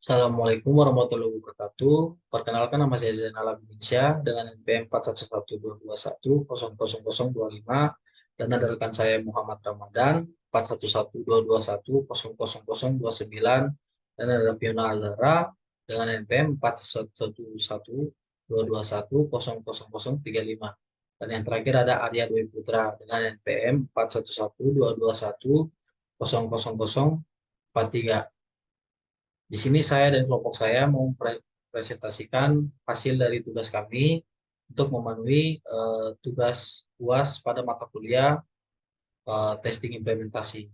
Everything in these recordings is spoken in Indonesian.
Assalamualaikum warahmatullahi wabarakatuh. Perkenalkan nama saya Zainal Abidinsyah dengan NPM 411221000025 dan ada rekan saya Muhammad Ramadan 411221000029 dan ada Fiona Azhara dengan NPM 411122100035 dan yang terakhir ada Arya Dwi Putra dengan NPM 411221000043. Di sini saya dan kelompok saya mau mempresentasikan hasil dari tugas kami untuk memenuhi tugas UAS pada mata kuliah testing implementasi.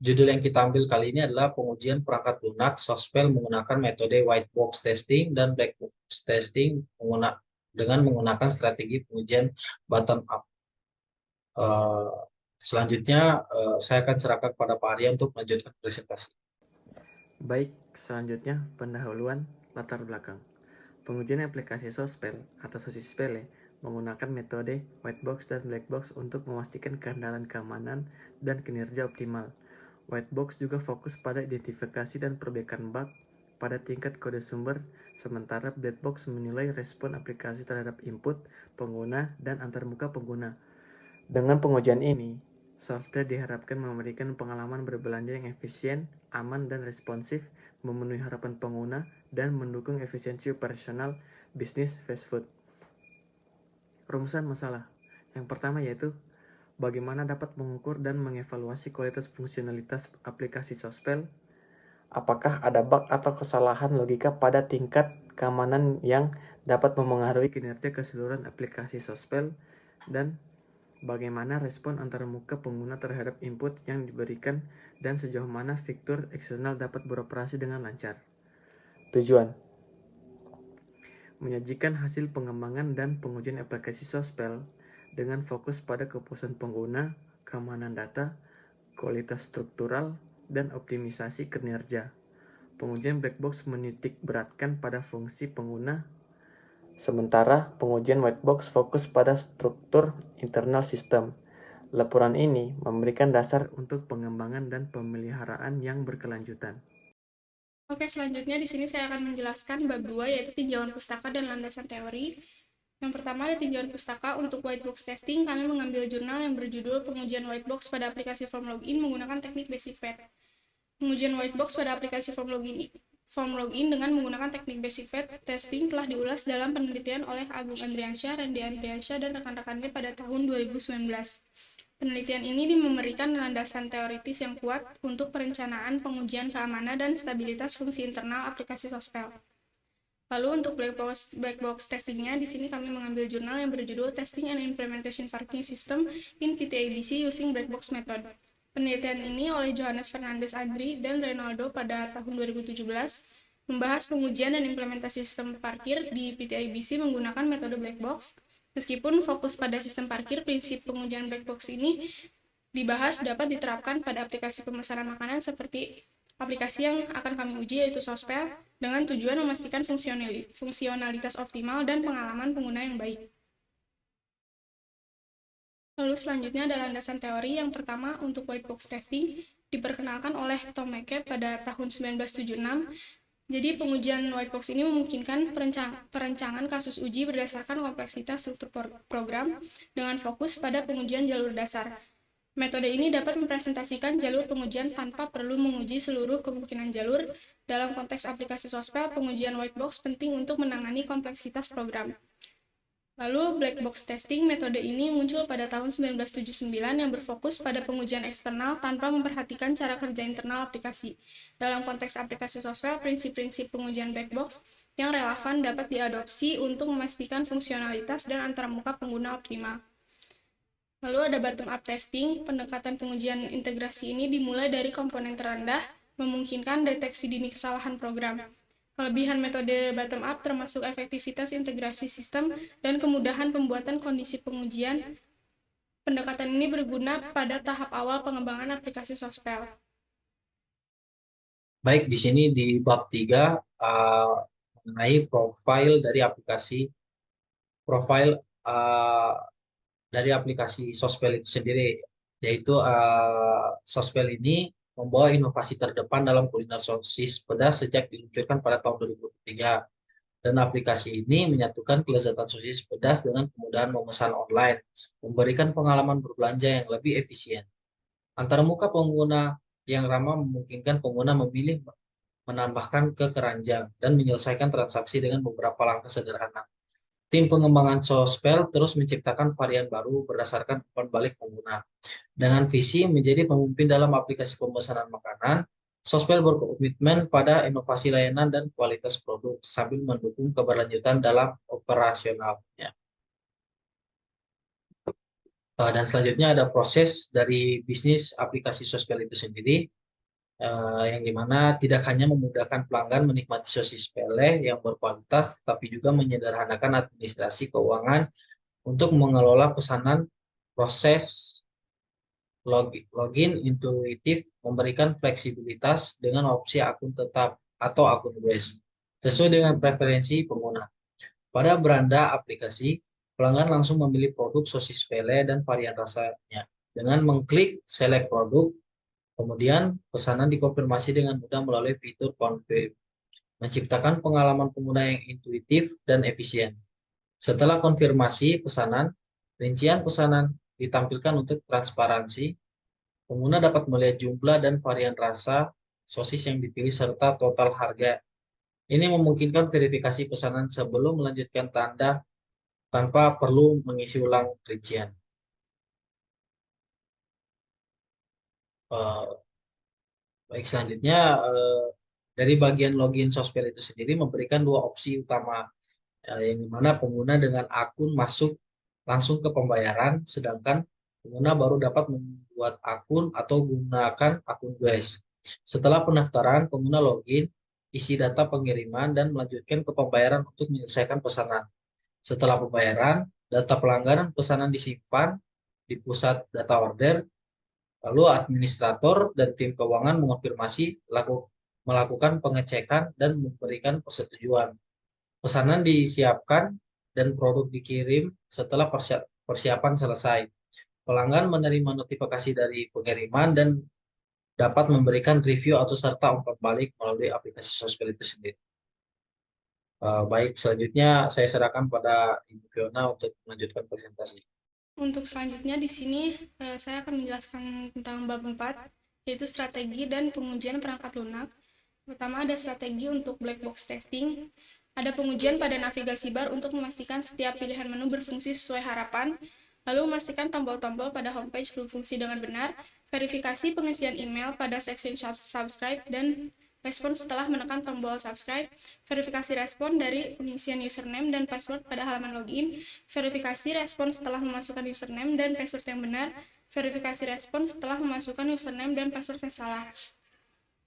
Judul yang kita ambil kali ini adalah pengujian perangkat lunak sospel menggunakan metode white box testing dan black box testing dengan menggunakan strategi pengujian bottom up. Selanjutnya saya akan serahkan kepada Pak Arya untuk melanjutkan presentasi. Baik, selanjutnya pendahuluan latar belakang. Pengujian aplikasi sospel atau sosis sepele menggunakan metode white box dan black box untuk memastikan keandalan keamanan dan kinerja optimal. White box juga fokus pada identifikasi dan perbaikan bug pada tingkat kode sumber, sementara black box menilai respon aplikasi terhadap input pengguna dan antarmuka pengguna. Dengan pengujian ini, software diharapkan memberikan pengalaman berbelanja yang efisien, aman, dan responsif, memenuhi harapan pengguna, dan mendukung efisiensi operasional bisnis fast food. Rumusan masalah. Yang pertama yaitu bagaimana dapat mengukur dan mengevaluasi kualitas fungsionalitas aplikasi sospel. Apakah ada bug atau kesalahan logika pada tingkat keamanan yang dapat memengaruhi kinerja keseluruhan aplikasi sospel, dan bagaimana respon antarmuka pengguna terhadap input yang diberikan dan sejauh mana fitur eksternal dapat beroperasi dengan lancar. Tujuan: menyajikan hasil pengembangan dan pengujian aplikasi sospel dengan fokus pada kepuasan pengguna, keamanan data, kualitas struktural, dan optimisasi kinerja. Pengujian black box menitik beratkan pada fungsi pengguna, sementara pengujian white box fokus pada struktur internal sistem. Laporan ini memberikan dasar untuk pengembangan dan pemeliharaan yang berkelanjutan. Oke, selanjutnya di sini saya akan menjelaskan bab 2 yaitu tinjauan pustaka dan landasan teori. Yang pertama ada tinjauan pustaka. Untuk white box testing, kami mengambil jurnal yang berjudul Pengujian White Box pada aplikasi form login menggunakan teknik basic FAT. Pengujian white box pada aplikasi form login dengan menggunakan teknik basic FAT testing telah diulas dalam penelitian oleh Agung Andriansyah, Randy Andriansyah, dan rekan-rekannya pada tahun 2019. Penelitian ini memberikan landasan teoritis yang kuat untuk perencanaan pengujian keamanan dan stabilitas fungsi internal aplikasi sospel. Lalu untuk black box testingnya, di sini kami mengambil jurnal yang berjudul Testing and Implementation Parking System in PTABC Using Black Box Method. Penelitian ini oleh Johannes Fernandes Andri dan Reynaldo pada tahun 2017 membahas pengujian dan implementasi sistem parkir di PTABC menggunakan metode black box. Meskipun fokus pada sistem parkir, prinsip pengujian black box ini dibahas dapat diterapkan pada aplikasi pemesanan makanan seperti aplikasi yang akan kami uji yaitu Sospel dengan tujuan memastikan fungsionalitas optimal dan pengalaman pengguna yang baik. Lalu selanjutnya ada landasan teori. Yang pertama untuk white box testing diperkenalkan oleh Tom McCabe pada tahun 1976. Jadi pengujian white box ini memungkinkan perencanaan kasus uji berdasarkan kompleksitas struktur program dengan fokus pada pengujian jalur dasar. Metode ini dapat mempresentasikan jalur pengujian tanpa perlu menguji seluruh kemungkinan jalur. Dalam konteks aplikasi sospel, pengujian white box penting untuk menangani kompleksitas program. Lalu black box testing, metode ini muncul pada tahun 1979 yang berfokus pada pengujian eksternal tanpa memperhatikan cara kerja internal aplikasi. Dalam konteks aplikasi sospel, prinsip-prinsip pengujian black box yang relevan dapat diadopsi untuk memastikan fungsionalitas dan antarmuka pengguna optimal. Lalu ada bottom up testing. Pendekatan pengujian integrasi ini dimulai dari komponen terendah, memungkinkan deteksi dini kesalahan program. Kelebihan metode bottom up termasuk efektivitas integrasi sistem dan kemudahan pembuatan kondisi pengujian. Pendekatan ini berguna pada tahap awal pengembangan aplikasi sospel. Baik, di sini di bab 3 mengenai profil dari aplikasi Sospel itu sendiri, yaitu Sospel ini membawa inovasi terdepan dalam kuliner sosis pedas sejak diluncurkan pada tahun 2003. Dan aplikasi ini menyatukan kelezatan sosis pedas dengan kemudahan memesan online, memberikan pengalaman berbelanja yang lebih efisien. Antarmuka pengguna yang ramah memungkinkan pengguna memilih menambahkan ke keranjang dan menyelesaikan transaksi dengan beberapa langkah sederhana. Tim pengembangan Sospel terus menciptakan varian baru berdasarkan umpan balik pengguna. Dengan visi menjadi pemimpin dalam aplikasi pemesanan makanan, Sospel berkomitmen pada inovasi layanan dan kualitas produk sambil mendukung keberlanjutan dalam operasionalnya. Dan selanjutnya ada proses dari bisnis aplikasi Sospel itu sendiri, yang dimana tidak hanya memudahkan pelanggan menikmati sosis pele yang berkualitas, tapi juga menyederhanakan administrasi keuangan untuk mengelola pesanan. Proses login intuitif, memberikan fleksibilitas dengan opsi akun tetap atau akun web sesuai dengan preferensi pengguna. Pada beranda aplikasi, pelanggan langsung memilih produk sosis pele dan varian rasanya dengan mengklik select produk. Kemudian, pesanan dikonfirmasi dengan mudah melalui fitur confirm, menciptakan pengalaman pengguna yang intuitif dan efisien. Setelah konfirmasi pesanan, rincian pesanan ditampilkan untuk transparansi. Pengguna dapat melihat jumlah dan varian rasa sosis yang dipilih serta total harga. Ini memungkinkan verifikasi pesanan sebelum melanjutkan tanda tanpa perlu mengisi ulang rincian. Baik, selanjutnya dari bagian login Sospel itu sendiri memberikan dua opsi utama, yang dimana pengguna dengan akun masuk langsung ke pembayaran, sedangkan pengguna baru dapat membuat akun atau gunakan akun Guys. Setelah pendaftaran, pengguna login, isi data pengiriman, dan melanjutkan ke pembayaran untuk menyelesaikan pesanan. Setelah pembayaran, data pelanggan pesanan disimpan di pusat data order. Lalu administrator dan tim keuangan mengonfirmasi, melakukan pengecekan, dan memberikan persetujuan. Pesanan disiapkan dan produk dikirim setelah persiapan selesai. Pelanggan menerima notifikasi dari pengiriman dan dapat memberikan review atau serta umpan balik melalui aplikasi Sospel itu sendiri. Baik, selanjutnya saya serahkan pada Ibu Fiona untuk melanjutkan presentasi. Untuk selanjutnya di sini saya akan menjelaskan tentang bab 4, yaitu strategi dan pengujian perangkat lunak. Pertama ada strategi untuk black box testing. Ada pengujian pada navigasi bar untuk memastikan setiap pilihan menu berfungsi sesuai harapan, lalu memastikan tombol-tombol pada homepage berfungsi dengan benar, verifikasi pengisian email pada section subscribe dan respon setelah menekan tombol subscribe, verifikasi respon dari pengisian username dan password pada halaman login, verifikasi respon setelah memasukkan username dan password yang benar, verifikasi respon setelah memasukkan username dan password yang salah.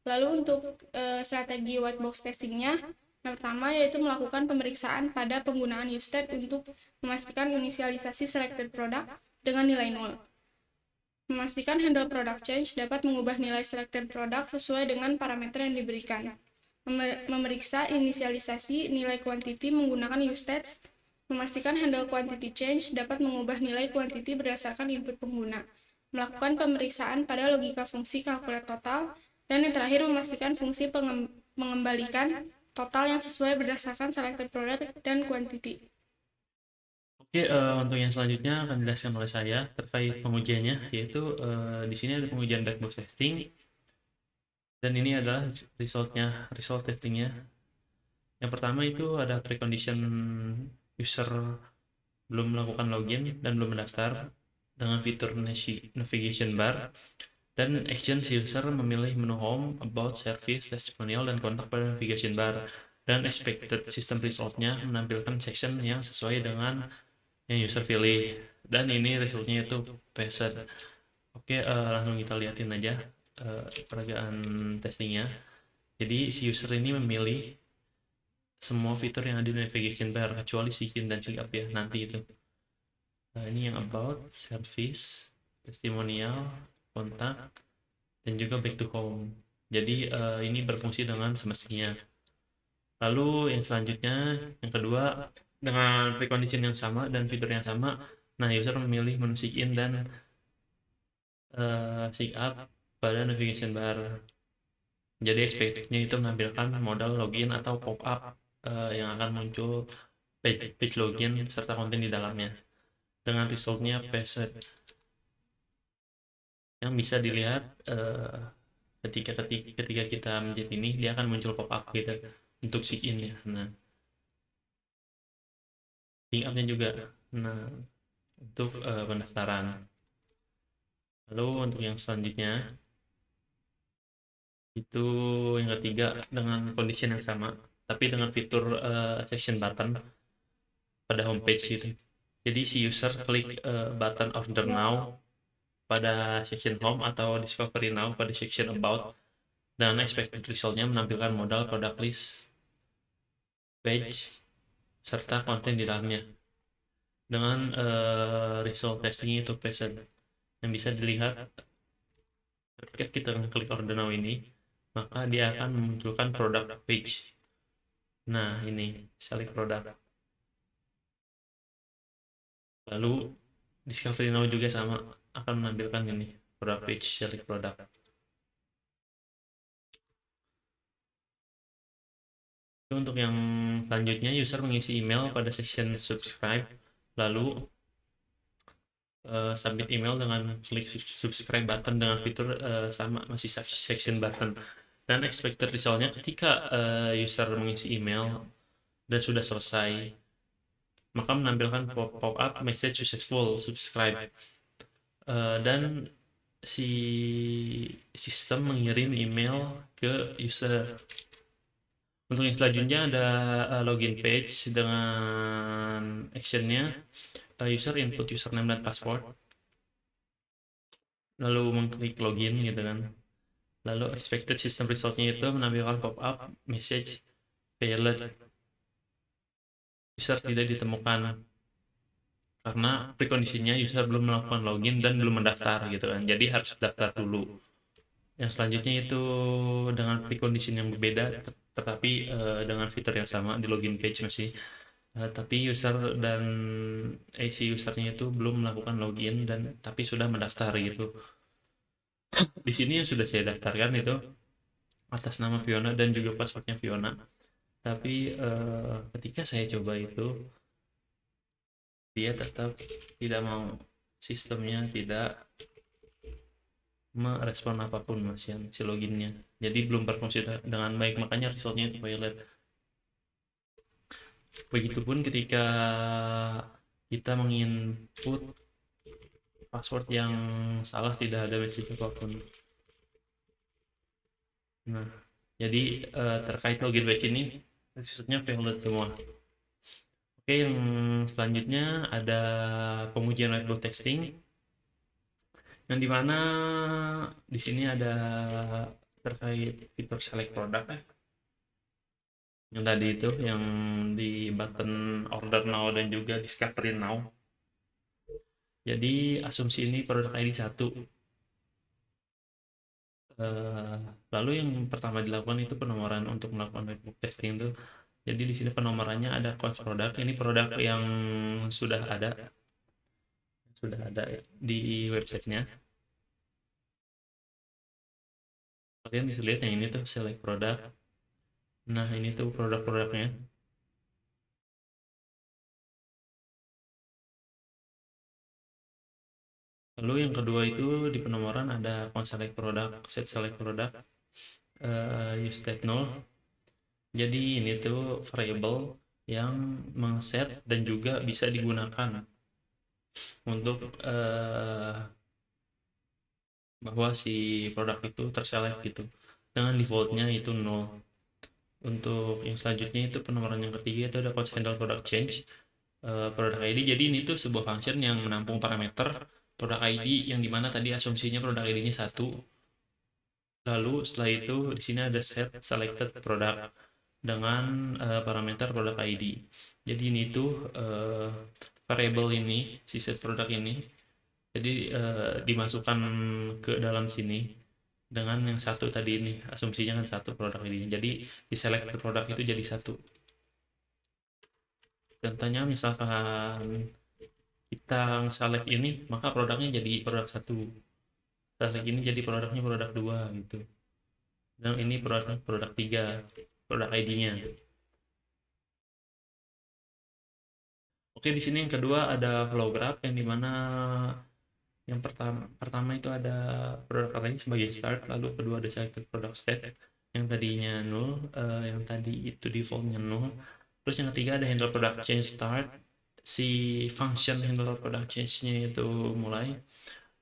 Lalu untuk strategi white box testingnya, yang pertama yaitu melakukan pemeriksaan pada penggunaan usestate untuk memastikan inisialisasi selected product dengan nilai 0. Memastikan handle product change dapat mengubah nilai selected product sesuai dengan parameter yang diberikan. Memeriksa inisialisasi nilai quantity menggunakan usestate. Memastikan handle quantity change dapat mengubah nilai quantity berdasarkan input pengguna. Melakukan pemeriksaan pada logika fungsi calculate total. Dan yang terakhir memastikan fungsi mengembalikan total yang sesuai berdasarkan selected product dan quantity. Oke, untuk yang selanjutnya akan dijelaskan oleh saya terkait pengujiannya, yaitu di sini ada pengujian black box testing, dan ini adalah result testingnya. Yang pertama itu ada precondition user belum melakukan login dan belum mendaftar dengan fitur navigation bar, dan action user memilih menu home, about, service, testimonial, dan kontak pada navigation bar, dan expected system resultnya menampilkan section yang sesuai dengan yang user pilih, dan ini resultnya itu passed. Oke, langsung kita liatin aja peragaan testingnya. Jadi si user ini memilih semua fitur yang ada di navigation bar kecuali sign dan sign up ya nanti itu. Nah, ini yang about, service, testimonial, kontak, dan juga back to home. Jadi ini berfungsi dengan semestinya. Lalu yang selanjutnya, yang kedua, dengan precondition yang sama dan fitur yang sama, nah user memilih menu sign in dan sign up pada navigation bar. Jadi expected-nya itu menampilkan modal login atau pop-up yang akan muncul page login serta konten di dalamnya. Dengan resultnya pasted yang bisa dilihat ketika kita mencet ini, dia akan muncul pop-up gitu untuk sign ya. Nah, link up-nya juga. Nah, untuk pendaftaran. Lalu untuk yang selanjutnya itu yang ketiga dengan condition yang sama, tapi dengan fitur section button pada homepage gitu. Jadi si user klik button order now pada section home atau discovery now pada section about, dan expected result-nya menampilkan modal product list, page, serta konten di dalamnya. Dengan result testing itu present yang bisa dilihat ketika kita klik order now ini, maka dia akan memunculkan product page. Nah, ini select product. Lalu discovery now juga sama, akan menampilkan ini product page, select product. Untuk yang selanjutnya, user mengisi email pada section subscribe, lalu submit email dengan klik subscribe button dengan fitur sama, masih section button. Dan expected result-nya ketika user mengisi email dan sudah selesai, maka menampilkan pop-up message successful subscribe, dan si sistem mengirim email ke user. Untuk yang selanjutnya ada login page dengan actionnya user input username dan password, lalu mengklik login gitu kan. Lalu expected system result-nya itu menampilkan pop-up message failed, user tidak ditemukan karena preconditionnya user belum melakukan login dan belum mendaftar gitu kan, jadi harus daftar dulu. Yang selanjutnya itu dengan precondition yang berbeda tetapi dengan fitur yang sama di login page masih, tapi user dan si usernya itu belum melakukan login dan tapi sudah mendaftar gitu. Di sini yang sudah saya daftarkan itu atas nama Fiona dan juga passwordnya Fiona, tapi ketika saya coba itu dia tetap tidak mau, sistemnya tidak merespon apapun mas yang si loginnya, jadi belum berfungsi dengan baik, makanya resultnya itu violate. Begitupun ketika kita menginput password yang salah, tidak ada message apapun. Nah, jadi terkait login page ini resultnya violate semua. Oke, yang selanjutnya ada pengujian whiteboard testing, yang dimana di sini ada terkait fitur select product ya. Yang tadi itu yang di button order now dan juga discovery now. Jadi asumsi ini produk ID 1. Lalu yang pertama dilakukan itu penomoran untuk melakukan whiteboard testing itu. Jadi di sini penomorannya ada cost produk. Ini produk yang sudah ada di websitenya. Kalian bisa lihat yang ini tuh select produk. Nah, ini tuh produk-produknya. Lalu yang kedua itu di penomoran ada select produk, set select produk, use state null. Jadi ini tuh variable yang mengset dan juga bisa digunakan untuk bahwa si produk itu terselect gitu. Dengan defaultnya itu null. Untuk yang selanjutnya itu penomoran yang ketiga itu ada handle product change, product ID. Jadi ini tuh sebuah function yang menampung parameter product ID yang dimana tadi asumsinya product ID-nya 1. Lalu setelah itu di sini ada set selected product dengan parameter product ID. Jadi ini tuh variable ini, si set product ini, jadi dimasukkan ke dalam sini dengan yang satu tadi ini, asumsinya kan 1 produk ini. Jadi di select produk itu jadi 1. Contohnya misalkan kita select ini, maka produknya jadi produk 1. select ini jadi produknya produk 2 gitu, dan ini produk 3, produk ID-nya. Oke, di sini yang kedua ada flow graph, yang dimana yang pertama itu ada product range sebagai start, lalu kedua ada selected product state yang tadinya null, yang tadi itu defaultnya null. Terus yang ketiga ada handle product change start, si function handle product change-nya itu mulai.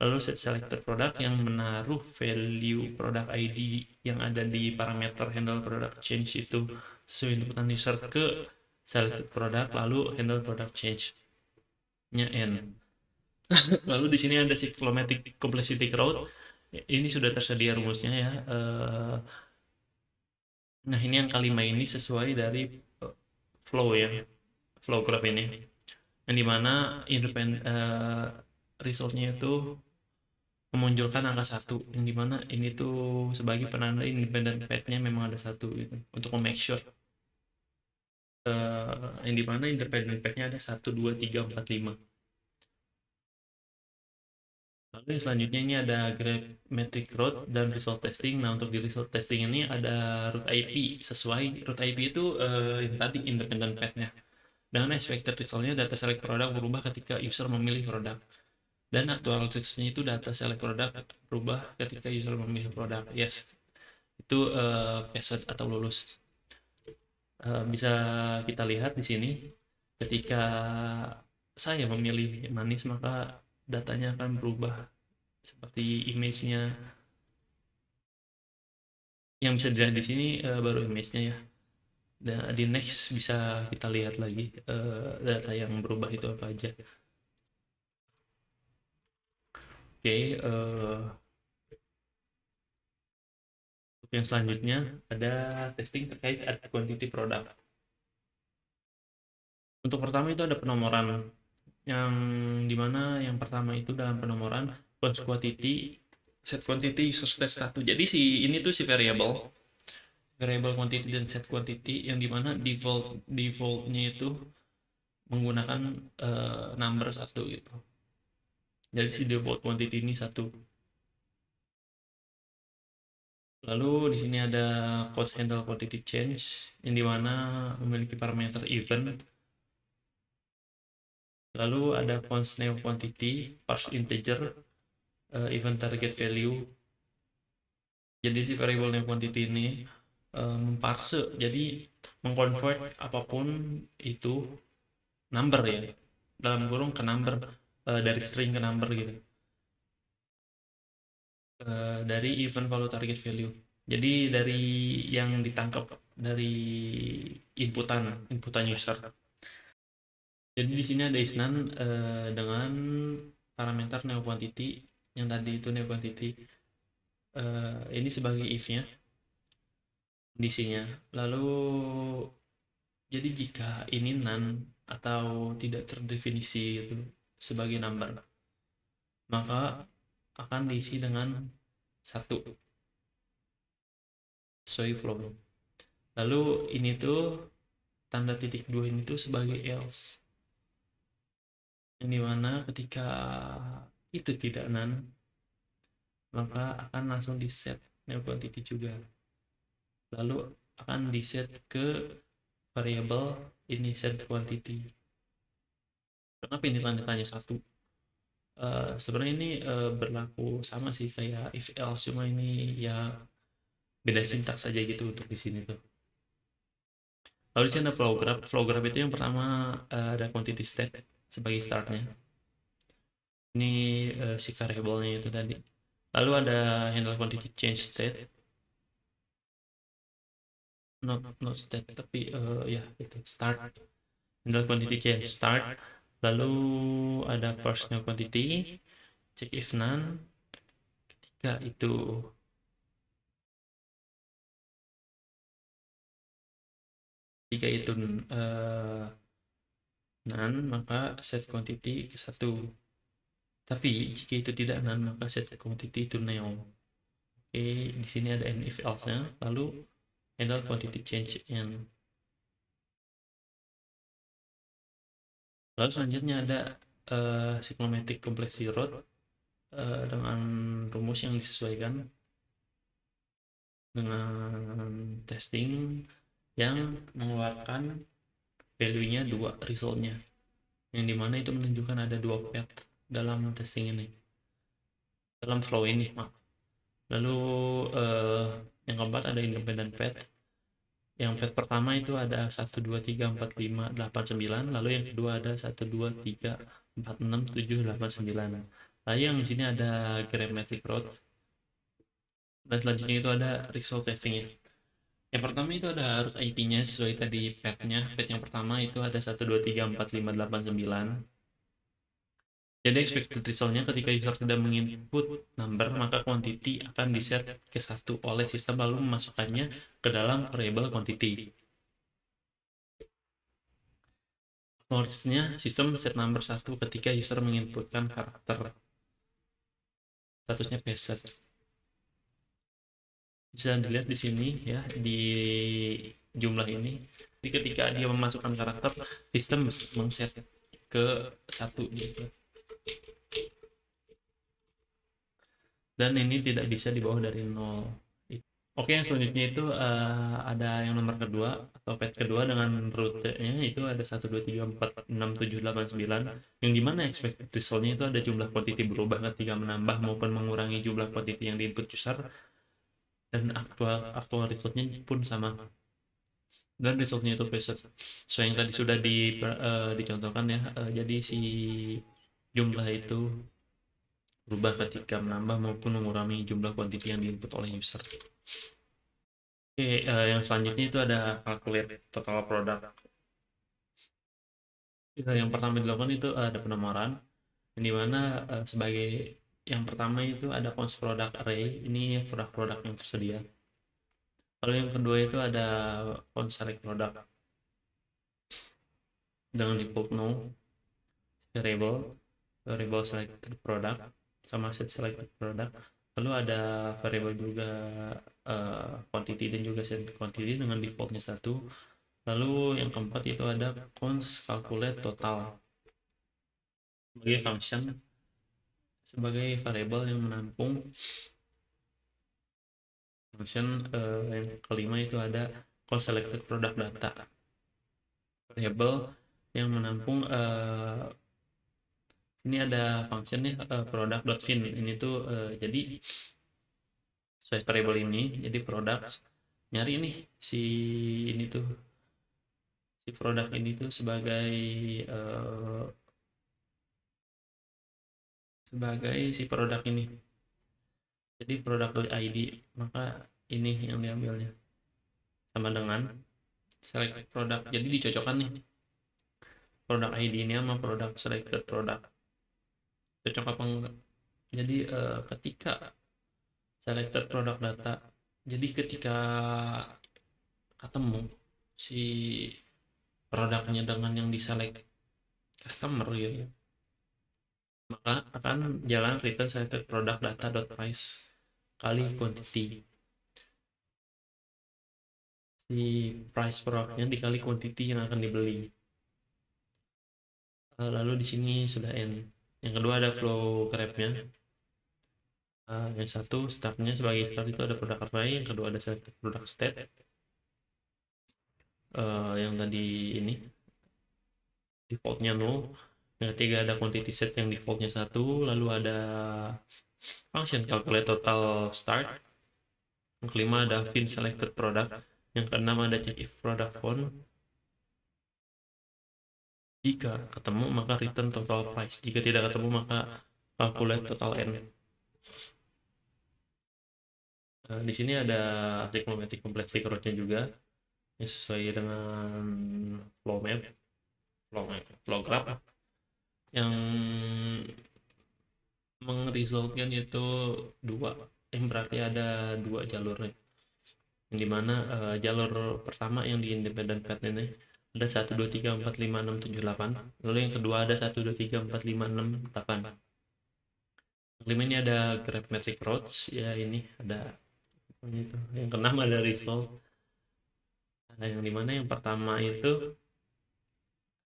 Lalu set selected product yang menaruh value product ID yang ada di parameter handle product change itu sesuai inputan user ke selected product, lalu handle product change-nya n. Lalu di sini ada cyclomatic complexity growth. Ini sudah tersedia rumusnya ya. Nah, ini yang kelima ini sesuai dari flow ya, flow graph ini. Yang dimana resultnya itu memunculkan angka 1, yang dimana ini tuh sebagai penanda independent path-nya memang ada 1 gitu, untuk make sure yang dimana independent path-nya ada 1, 2, 3, 4, 5. Lalu yang selanjutnya ini ada Graphic Route dan Result Testing. Nah, untuk di Result Testing ini ada root IP. Sesuai root IP itu yang tadi independent path-nya. Dengan expected result-nya data select produk berubah ketika user memilih produk. Dan actual results-nya itu data select produk berubah ketika user memilih produk. Yes, itu passed atau lulus. Bisa kita lihat di sini, ketika saya memilih manis maka datanya akan berubah seperti image-nya. Yang bisa dilihat di sini baru image-nya ya. Dan di next bisa kita lihat lagi data yang berubah itu apa aja. Oke, untuk yang selanjutnya ada testing terkait ad quantity produk. Untuk pertama itu ada penomoran, yang dimana yang pertama itu dalam penomoran post quantity, set quantity, user state 1. Jadi ini tuh si variable quantity dan set quantity, yang dimana defaultnya itu menggunakan number 1 gitu. Jadi si default quantity ini 1. Lalu di sini ada post handle quantity change, yang dimana memiliki parameter event. Lalu ada const new quantity, parse integer, event target value. Jadi si variable new quantity ini memparse, jadi mengconvert apapun itu number ya, dalam kurung ke number, dari string ke number gitu, dari event value target value. Jadi dari yang ditangkap dari inputan user. Jadi di sini ada isnan dengan parameter new quantity, yang tadi itu new quantity, ini sebagai if-nya, kondisinya. Lalu jadi jika ini none atau tidak terdefinisi itu sebagai number, maka akan diisi dengan 1 sesuai flow. Lalu ini tuh tanda titik 2 ini tuh sebagai else, yang dimana ketika itu tidak none maka akan langsung di set new quantity juga, lalu akan di set ke variable ini set quantity. Kenapa ini tanda-tanya 1? Sebenarnya ini berlaku sama sih kayak if else, cuma ini ya beda sintaks saja gitu untuk di sini tuh. Lalu di sini ada flow graph. Flow graph itu yang pertama ada quantity state sebagai startnya. Ini si variable-nya itu tadi. Lalu ada handle quantity change state. Not state tapi ya itu start. Handle quantity change start. Lalu ada parse new quantity, check if none. Ketika itu none maka set quantity ke 1. Tapi jika itu tidak none maka set quantity to nil. Oke, di sini ada n if else-nya, lalu handle quantity change n. Lalu selanjutnya ada cyclomatic complexity route, dengan rumus yang disesuaikan dengan testing yang mengeluarkan value-nya 2 result-nya, yang dimana itu menunjukkan ada 2 path dalam testing ini, dalam flow ini. Lalu yang keempat ada independent path. Yang path pertama itu ada 1, 2, 3, 4, 5, 8, 9. Lalu yang kedua ada 1, 2, 3, 4, 6, 7, 8, 9. Lalu yang di sini ada geometric road. Dan selanjutnya itu ada result testingnya. Yang pertama itu ada root IP-nya sesuai tadi path-nya. Path yang pertama itu ada 1, 2, 3, 4, 5, 8, 9. Jadi expected result-nya ketika user tidak menginput number, maka quantity akan di-set ke 1 oleh sistem lalu memasukkannya ke dalam variable quantity. Acknowledge-nya sistem set number 1 ketika user menginputkan karakter. Statusnya preset. Bisa dilihat di sini ya, di jumlah ini. Jadi ketika dia memasukkan karakter, sistem mengset ke 1 gitu. Dan ini tidak bisa di bawah dari 0. Oke, yang selanjutnya itu ada yang nomor kedua atau path kedua dengan rutenya itu ada 1, 2, 3, 4, 6, 7, 8, 9, yang dimana expected result-nya itu ada jumlah quantity berubah ketika menambah maupun mengurangi jumlah quantity yang di input user, dan aktual result-nya pun sama, dan result-nya itu preset sesuai yang tadi sudah dicontohkan ya. Jadi si jumlah itu berubah ketika menambah maupun mengurangi jumlah quantity yang diinput oleh user. Oke, yang selanjutnya itu ada calculate total product. Yang pertama dilakukan itu ada penomoran, yang dimana sebagai yang pertama itu ada const product array, ini produk-produk yang tersedia. Lalu yang kedua itu ada const select product dengan default no, variable selected product sama set selected product. Lalu ada variable juga quantity dan juga set quantity dengan defaultnya 1. Lalu yang keempat itu ada const calculate total sebagai function, sebagai variable yang menampung function. Yang kelima itu ada const selected product data, variable yang menampung ini ada function nih product.fin. Ini tuh jadi size variable ini, jadi product nyari nih si ini tuh, si produk ini tuh sebagai si produk ini, jadi product.id, maka ini yang diambilnya sama dengan selected product. Jadi dicocokkan nih produk ID ini sama produk selected product, cocok apa enggak. Jadi ketika selected product data, jadi ketika ketemu si produknya dengan yang diselect customer gitu, maka akan jalan return selected product data dot price kali quantity. Si price produknya dikali quantity yang akan dibeli. Lalu di sini sudah end. Yang kedua ada flow graph-nya. Yang satu startnya sebagai start itu ada product array, yang kedua ada selected product state. Yang tadi ini defaultnya 0. Yang ketiga ada quantity set yang defaultnya 1. Lalu ada function calculate total start. Yang kelima ada fin selected product. Yang keenam ada check if product found. Jika ketemu maka return total price. Jika tidak ketemu maka calculate total n. Di sini ada trigonometric complexity root-nya juga yang sesuai dengan flow graph yang mengresultkan itu 2, yang berarti ada 2 jalurnya, yang dimana jalur pertama yang di independent path ini ada 1, 2, 3, 4, 5, 6, 7, 8. Lalu yang kedua ada 1, 2, 3, 4, 5, 6, 8. Yang kelima ini ada graphmetric roads, ya ini ada itu. Yang keenam ada result. Yang dimana yang pertama itu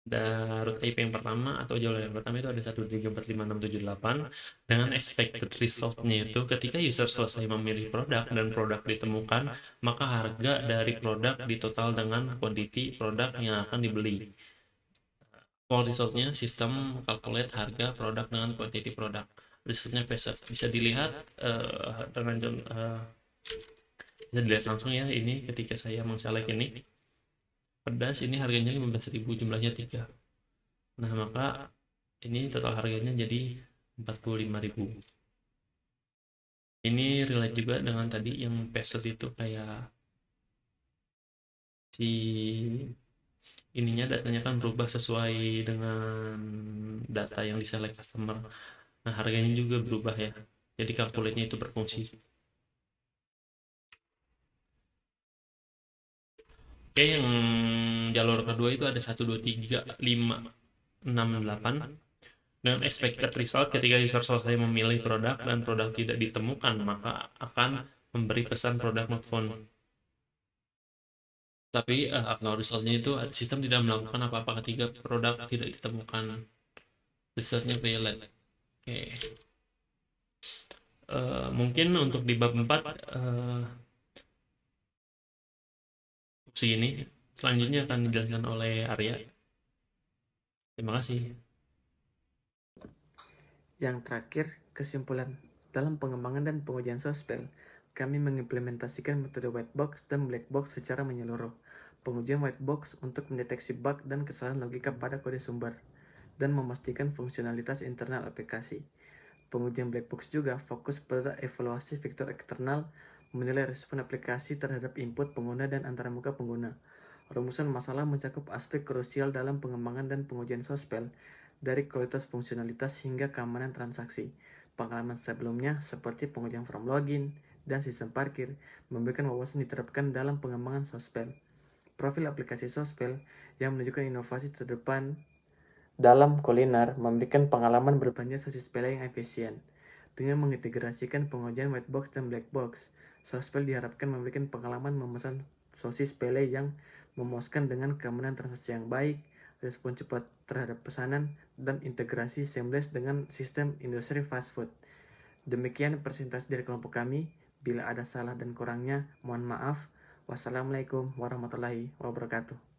root IP yang pertama atau jalur yang pertama itu ada 1345678 dengan expected resultnya itu ketika user selesai memilih produk dan produk ditemukan, maka harga dari produk ditotal dengan quantity produk yang akan dibeli. For resultnya, sistem calculate harga produk dengan quantity produk. Resultnya bisa dilihat bisa dilihat langsung ya, ini ketika saya mengselect ini pedas, ini harganya 15.000, jumlahnya 3. Nah, maka ini total harganya jadi 45.000. Ini relate juga dengan tadi yang pasted itu, kayak si ininya datanya kan berubah sesuai dengan data yang diselect customer. Nah, harganya juga berubah ya. Jadi calculate-nya itu berfungsi. Oke, yang jalur kedua itu ada 1, 2, 3, 5, 6, 8. Dengan expected result ketika user selesai memilih produk dan produk tidak ditemukan, maka akan memberi pesan produk not found. Tapi kalau resultnya itu sistem tidak melakukan apa-apa ketika produk tidak ditemukan. Resultnya valid. Oke. Mungkin untuk di bab 4 opsi ini selanjutnya akan dijelaskan oleh Arya. Terima kasih. Yang terakhir, kesimpulan. Dalam pengembangan dan pengujian sospel, kami mengimplementasikan metode white box dan black box secara menyeluruh. Pengujian white box untuk mendeteksi bug dan kesalahan logika pada kode sumber, dan memastikan fungsionalitas internal aplikasi. Pengujian black box juga fokus pada evaluasi faktor eksternal, menilai respon aplikasi terhadap input pengguna dan antarmuka pengguna. Rumusan masalah mencakup aspek krusial dalam pengembangan dan pengujian sospel, dari kualitas fungsionalitas hingga keamanan transaksi. Pengalaman sebelumnya seperti pengujian form login dan sistem parkir memberikan wawasan diterapkan dalam pengembangan sospel. Profil aplikasi sospel yang menunjukkan inovasi terdepan dalam kuliner memberikan pengalaman berbelanja sosis pele yang efisien. Dengan mengintegrasikan pengujian white box dan black box, sospel diharapkan memberikan pengalaman memesan sosis pele yang memuaskan dengan keamanan transaksi yang baik, respon cepat terhadap pesanan, dan integrasi seamless dengan sistem industri fast food. Demikian presentasi dari kelompok kami. Bila ada salah dan kurangnya, mohon maaf. Wassalamualaikum warahmatullahi wabarakatuh.